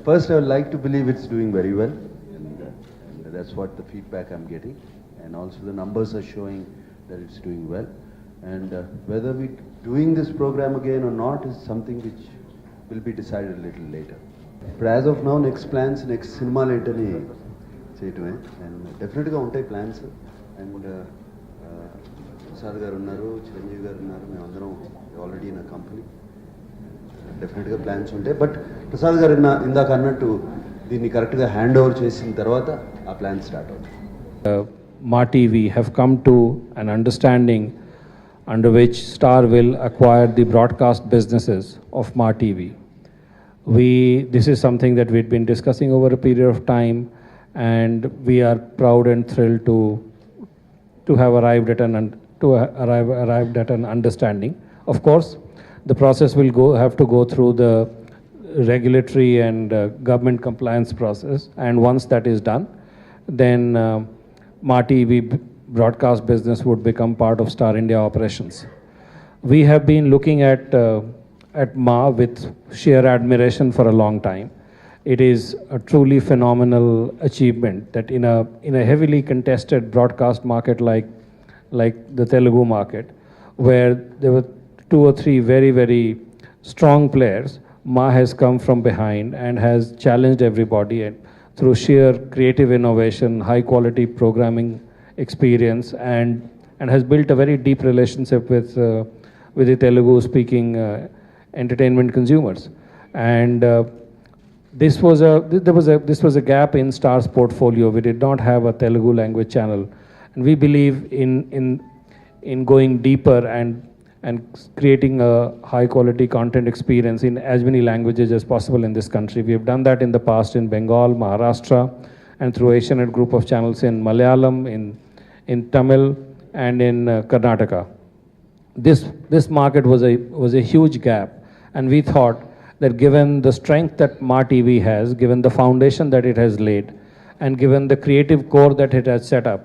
First, I would like to believe it's doing very well, and that's what the feedback I'm getting, and also the numbers are showing that it's doing well. And whether we doing this program again or not is something which will be decided a little later. But as of now, next plans, next cinema later చేయటమే, and డెఫినెట్గా ఉంటాయి plans. And Prasad గారు ఉన్నారు, చిరంజీవి గారు ఉన్నారు, మేమందరం already in company. డెఫినెట్గా plans ఉంటాయి. బట్ ప్రసాద్ గారు ఇందాక అన్నట్టు దీన్ని కరెక్ట్గా హ్యాండ్ ఓవర్ చేసిన తర్వాత ఆ ప్లాన్ స్టార్ట్ అవుతుంది. Ma TV have come to an understanding under which Star will acquire the broadcast businesses of Ma TV. This is something that we've been discussing over a period of time, and we are proud and thrilled to have arrived at an understanding. Of course, the process will have to go through the regulatory and government compliance process, and once that is done, then Ma TV broadcast business would become part of Star India operations. We have been looking at Ma with sheer admiration for a long time. It is a truly phenomenal achievement that in a heavily contested broadcast market like the Telugu market, where there were 2 or 3 very, very strong players, Ma has come from behind and has challenged everybody, and through sheer creative innovation, high quality programming experience, and has built a very deep relationship with the Telugu speaking entertainment consumers. And this was a gap in Star's portfolio. We did not have a Telugu language channel, and we believe in going deeper and creating a high quality content experience in as many languages as possible in this country. We have done that in the past in Bengal, Maharashtra, and through Asianet group of channels in Malayalam, in Tamil, and in Karnataka. This market was a huge gap, and we thought that given the strength that Ma TV has, given the foundation that it has laid, and given the creative core that it has set up,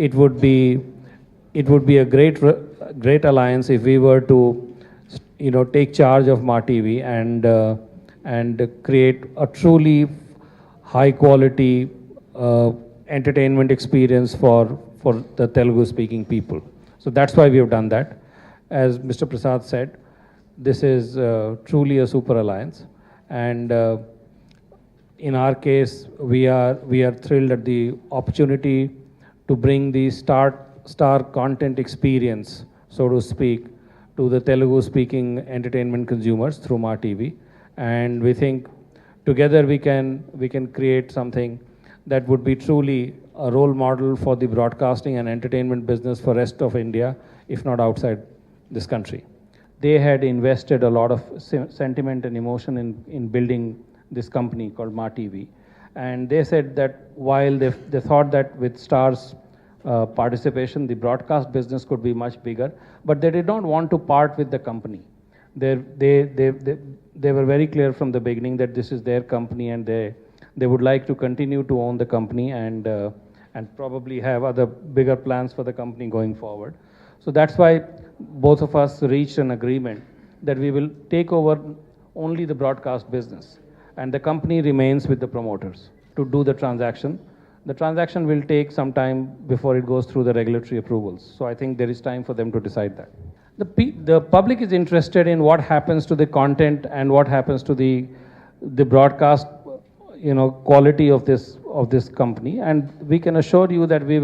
it would be a great alliance if we were to, take charge of Ma TV and create a truly high quality entertainment experience for the Telugu speaking people. So that's why we have done that. As Mr. Prasad said, this is truly a super alliance, and in our case, we are thrilled at the opportunity to bring the Star content experience, so to speak, to the Telugu speaking entertainment consumers through Ma TV. And we think together we can create something that would be truly a role model for the broadcasting and entertainment business for rest of India, if not outside this country. They had invested a lot of sentiment and emotion in building this company called Ma TV. And they said that while they thought that with Star's participation, the broadcast business could be much bigger, but they did not want to part with the company. They were very clear from the beginning that this is their company, and they would like to continue to own the company and probably have other bigger plans for the company going forward. So that's why both of us reached an agreement that we will take over only the broadcast business, and the company remains with the promoters to do the transaction. The transaction will take some time before it goes through the regulatory approvals. So I think there is time for them to decide that. The public is interested in what happens to the content and what happens to the broadcast, quality of this company. And we can assure you that we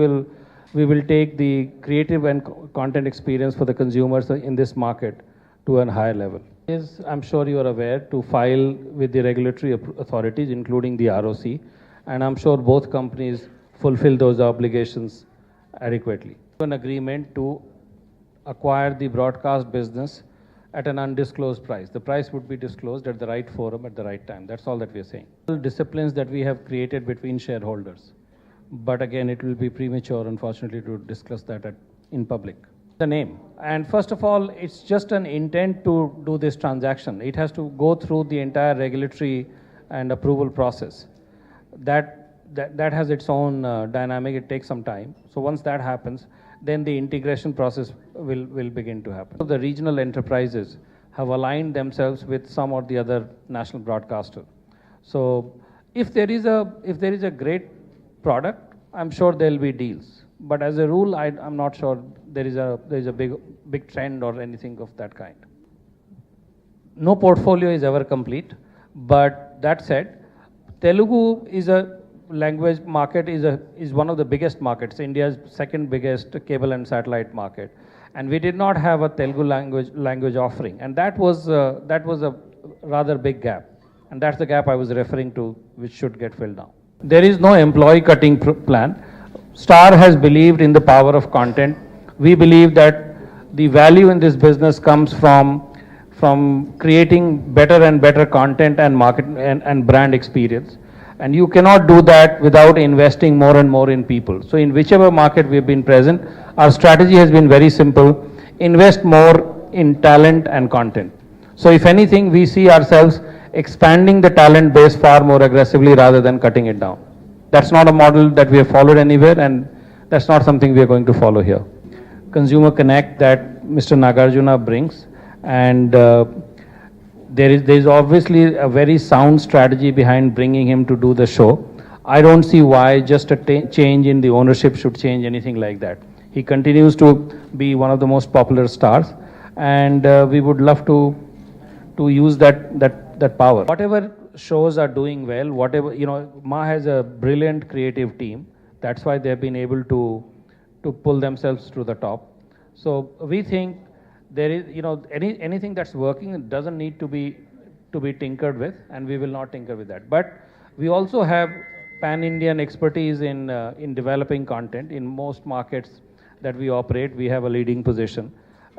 will take the creative and content experience for the consumers in this market to a higher level. I'm sure you are aware to file with the regulatory authorities, including the ROC. And I'm sure both companies fulfill those obligations adequately. An agreement to acquire the broadcast business at an undisclosed price. The price would be disclosed at the right forum at the right time. That's all that we are saying. Disciplines that we have created between shareholders. But again, it will be premature, unfortunately, to discuss that in public. The name. And first of all, it's just an intent to do this transaction. It has to go through the entire regulatory and approval process. That has its own dynamic. It takes some time. So once that happens, then the integration process will begin to happen. So the regional enterprises have aligned themselves with some or the other national broadcaster. So if there is a great product, I'm sure there'll be deals. But as a rule, I'm not sure there is a big trend or anything of that kind. No portfolio is ever complete, but that said, Telugu is a language market, is one of the biggest markets, India's second biggest cable and satellite market, and we did not have a Telugu language offering, and that was a rather big gap, and that's the gap I was referring to, which should get filled now. There is no employee cutting plan. Star has believed in the power of content. We believe that the value in this business comes from creating better and better content and market and brand experience. And you cannot do that without investing more and more in people. So in whichever market we've been present, our strategy has been very simple: invest more in talent and content. So if anything, we see ourselves expanding the talent base far more aggressively rather than cutting it down. That's not a model that we have followed anywhere, and that's not something we are going to follow here. Consumer connect that Mr. Nagarjuna brings, and there is obviously a very sound strategy behind bringing him to do the show. I don't see why just a change in the ownership should change anything like that. He continues to be one of the most popular stars, and we would love to use that power. Whatever shows are doing well, whatever, Ma has a brilliant creative team. That's why they've been able to pull themselves to the top. So we think there is, anything that's working, it doesn't need to be tinkered with, and we will not tinker with that. But we also have pan-Indian expertise in developing content. In most markets that we operate, we have a leading position,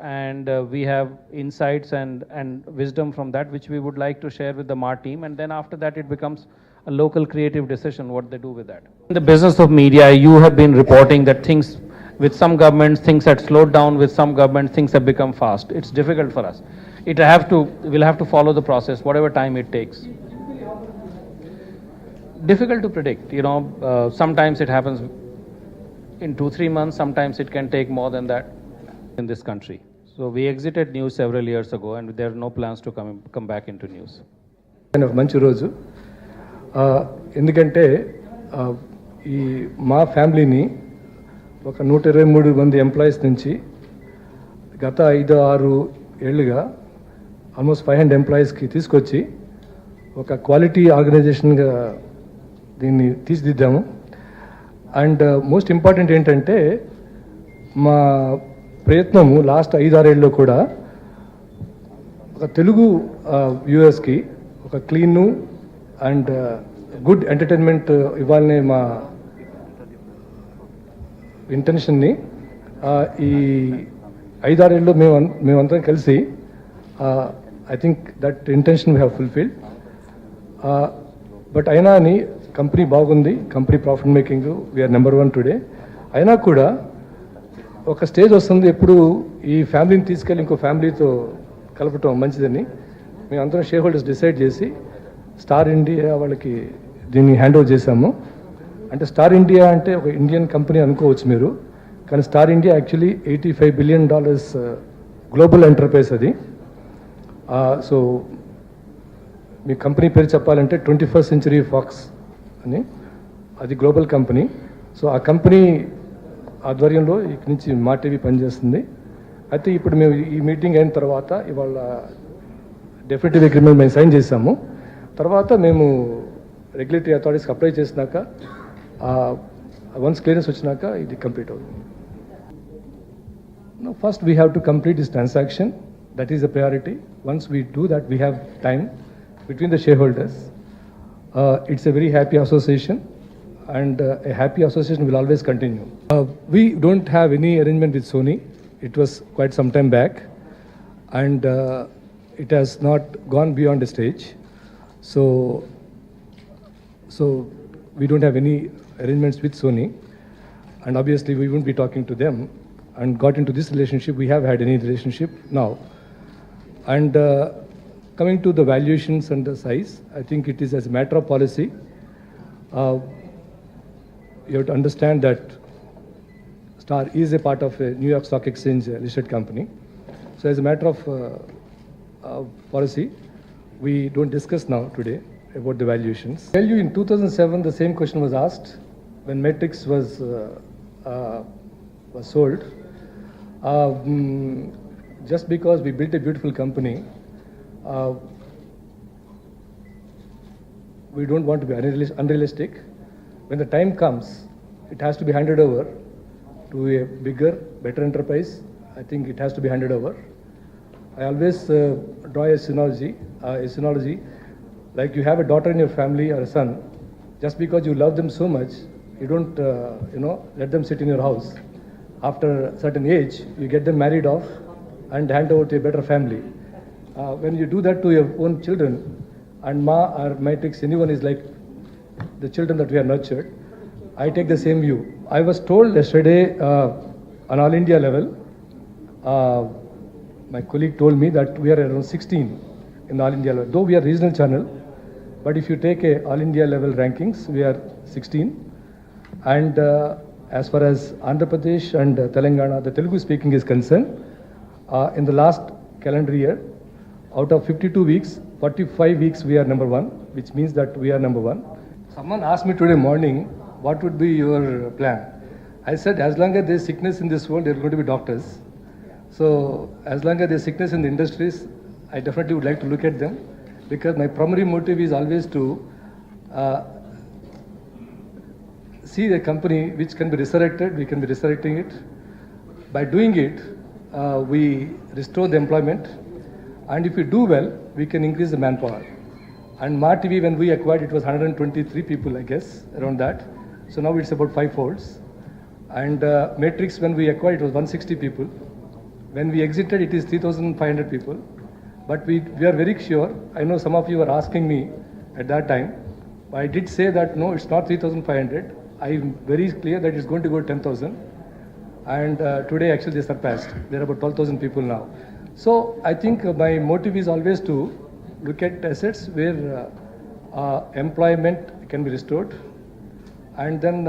and we have insights and wisdom from that, which we would like to share with the Ma team, and then after that it becomes a local creative decision what they do with that. In the business of media, you have been reporting that things, with some governments, things had slowed down, with some governments, things have become fast. It's difficult for us. We'll have to follow the process, whatever time it takes. Difficult to predict, sometimes it happens in 2-3 months, sometimes it can take more than that in this country. So we exited news several years ago, and there are no plans to come back into news. మంచి రోజు ఎందుకంటే ఈ మా ఫ్యామిలీని ఒక 123 మంది employees నుంచి గత 5-6 ఏళ్ళుగా ఆల్మోస్ట్ 500 ఎంప్లాయీస్కి తీసుకొచ్చి ఒక క్వాలిటీ ఆర్గనైజేషన్గా దీన్ని తీర్చిదిద్దాము. అండ్ మోస్ట్ ఇంపార్టెంట్ ఏంటంటే మా ప్రయత్నము లాస్ట్ 5-6 ఏళ్ళలో కూడా ఒక తెలుగు వ్యూవర్స్కి ఒక క్లీను అండ్ గుడ్ ఎంటర్టైన్మెంట్ ఇవ్వాలనే మా ఇంటెన్షన్ని ఈ 5-6 ఏళ్ళలో మేమందరం కలిసి I think that intention we have fulfilled. But అయినా అని కంపెనీ బాగుంది, company profit making, we are number 1 today. అయినా కూడా ఒక స్టేజ్ వస్తుంది, ఎప్పుడు ఈ ఫ్యామిలీని తీసుకెళ్ళి ఇంకో ఫ్యామిలీతో కలపటం మంచిదని మేమందరం షేర్ హోల్డర్స్ డిసైడ్ చేసి స్టార్ ఇండియా వాళ్ళకి దీన్ని హ్యాండ్ ఓవర్ చేశాము. అంటే స్టార్ ఇండియా అంటే ఒక ఇండియన్ కంపెనీ అనుకోవచ్చు మీరు, కానీ star India actually $85 billion global enterprise అది. సో మీ కంపెనీ పేరు చెప్పాలంటే 21st Century Fox అని, అది గ్లోబల్ కంపెనీ. సో ఆ కంపెనీ ఆధ్వర్యంలో ఇక్కడి నుంచి మా టీవీ పనిచేస్తుంది. అయితే ఇప్పుడు మేము ఈ మీటింగ్ అయిన తర్వాత ఇవాళ డెఫినెటివ్ అగ్రిమెంట్ మేము సైన్ చేసాము. తర్వాత మేము రెగ్యులేటరీ అథారిటీస్కి అప్లై చేసినాక వన్స్ క్లియరెన్స్ వచ్చినాక ఇది కంప్లీట్ అవుతుంది. First we have to complete this transaction, that is the priority. Once we do that we have time between the shareholders. It's a very happy association, and a happy association will always continue. We don't have any arrangement with Sony. It was quite some time back, and it has not gone beyond the stage. So we don't have any arrangements with Sony, and obviously we won't be talking to them and got into this relationship. We have had any relationship now, and coming to the valuations and the size, I think it is as a matter of policy. You have to understand that Star is a part of a New York Stock Exchange listed company. So as a matter of policy, we don't discuss now today about the valuations. Tell you, in 2007, the same question was asked when Matrix was sold. Just because we built a beautiful company, we don't want to be unrealistic. When the time comes, it has to be handed over to a bigger, better enterprise. I think it has to be handed over. I always draw a synology. Like you have a daughter in your family or a son, just because you love them so much, you don't, let them sit in your house. After a certain age, you get them married off and hand over to a better family. When you do that to your own children, and Ma or Matrix, anyone is like the children that we are nurtured, I take the same view. I was told yesterday on All India level, my colleague told me that we are around 16 in All India level. Though we are regional channel, but if you take a All India level rankings, we are 16. And as far as Andhra Pradesh and Telangana, the Telugu speaking is concerned, in the last calendar year, out of 52 weeks, 45 weeks we are number one, which means that we are number one. Someone asked me today morning, what would be your plan? I said, as long as there is sickness in this world, there are going to be doctors. So as long as there is sickness in the industries, I definitely would like to look at them, because my primary motive is always to see the company which can be resurrected. We can be resurrecting it. By doing it, we restore the employment, and if we do well, we can increase the manpower. And Ma TV, when we acquired, it was 123 people, I guess, around that. So now it's about 5-folds. And Matrix, when we acquired, it was 160 people. When we exited, it is 3,500 people. But we are very sure. I know some of you were asking me at that time. I did say that no, it's not 3,500. I'm very clear that it's going to go to 10,000. And today, actually, they surpassed. There are about 12,000 people now. So I think my motive is always to look at assets where employment can be restored, and then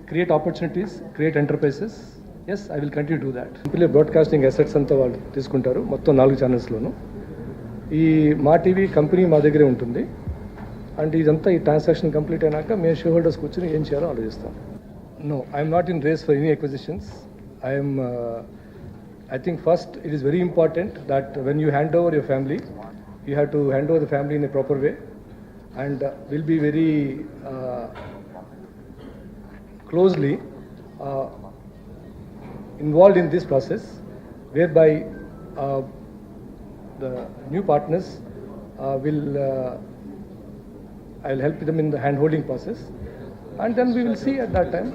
create opportunities, create enterprises. Yes, I will continue to do that. Simply broadcasting assets anta vallu తీసుకుంటారు మొత్తం 4 channels లోను. ఈ మా TV company మా దగ్గరే ఉంటుంది. And ఇదంతా ఈ transaction complete అయినాక మేము షేర్ హోల్డర్స్ కూర్చొని ఏం చేయాలో ఆలోచిస్తాం. No, I am not in race for any acquisitions. I think first it is very important that when you hand over your family, you have to hand over the family in a proper way, and will be very closely involved in this process, whereby the new partners I'll help them in the hand-holding process, and then we will see at that time.